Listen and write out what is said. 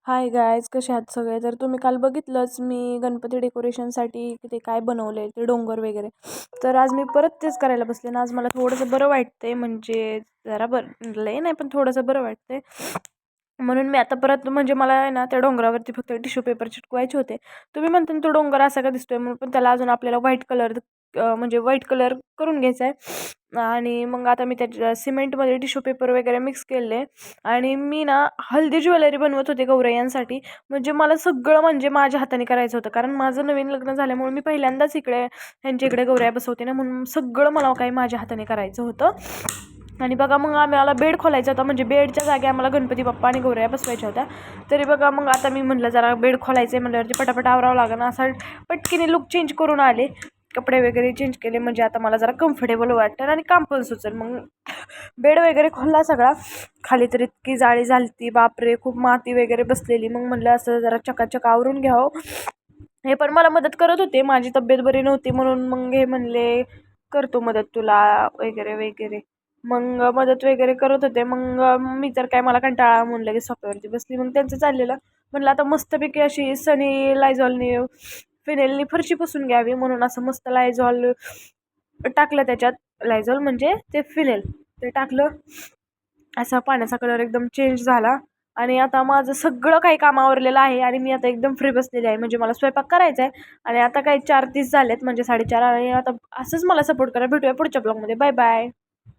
Hi guys, कसे आहात सगळे? तर तुम्ही काल बघितलंच मी गणपती डेकोरेशनसाठी ते काय बनवले ते डोंगर वगैरे. तर आज मी परत तेच करायला बसले ना. आज मला थोडंसं बरं वाटतंय, म्हणजे जरा बरं लय नाही पण थोडंसं बरं वाटतंय. म्हणून मी आता परत, म्हणजे मला आहे ना त्या डोंगरावरती फक्त टिश्यू पेपर चिटकवायचे होते. तुम्ही म्हणता ना तो डोंगर असा का दिसतोय म्हणून, पण त्याला अजून आपल्याला व्हाईट कलर, म्हणजे व्हाईट कलर करून घ्यायचा आहे. आणि मग आता मी त्या सिमेंटमध्ये टिश्यू पेपर वगैरे मिक्स केले. आणि मी ना हल्दी ज्वेलरी बनवत होते गौरयांसाठी. म्हणजे मला सगळं म्हणजे माझ्या हाताने करायचं होतं, कारण माझं नवीन लग्न झाल्यामुळे मी पहिल्यांदाच इकडे ह्यांच्या इकडे गौरया बसवते ना, म्हणून सगळं मला काही माझ्या हाताने करायचं होतं. आणि बघा मग आम्हाला बेड खोलायचा होता, म्हणजे बेडच्या जागी आम्हाला गणपती बाप्पा आणि गौरया बसवायच्या होत्या. तरी बघा मग आता मी म्हटलं जरा बेड खोलायचं आहे म्हटल्यावरती पटापट आवरावं लागेल, असा पटकीने लुक चेंज करून आले. कपडे वगैरे चेंज केले, म्हणजे आता मला जरा कम्फर्टेबल वाटतं आणि काम पण सुचेल. मग बेड वगैरे खोलला सगळा. खाली तर इतकी जाळी झालती, बापरे, खूप माती वगैरे बसलेली. मग म्हणलं असं जरा चकाचक आवरून घ्यावं. हे पण मला मदत करत होते, माझी तब्येत बरी नव्हती म्हणून मग हे म्हणले करतो मदत तुला वगैरे वगैरे. मग मदत वगैरे करत होते. मग मी तर काय, मला कंटाळा म्हणून लगेच सोफ्यावरती बसली. मग त्यांचं चाललेलं. म्हणलं आता मस्तपैकी अशी सनी लायझॉलने फिनेलनी फरशी पुसून घ्यावी, म्हणून असं मस्त लायझॉल टाकलं त्याच्यात. लायझॉल म्हणजे ते फिनेल, ते टाकलं. असा पाण्याचा कलर एकदम चेंज झाला. आणि आता माझं सगळं काही काम आवरलेलं आहे आणि मी आता एकदम फ्री बसलेली आहे. म्हणजे मला स्वयंपाक करायचा आहे आणि आता काही 4:30 झालेत, म्हणजे 4:30. आणि आता असंच मला सपोर्ट करा. भेटूया पुढच्या ब्लॉगमध्ये. Bye bye.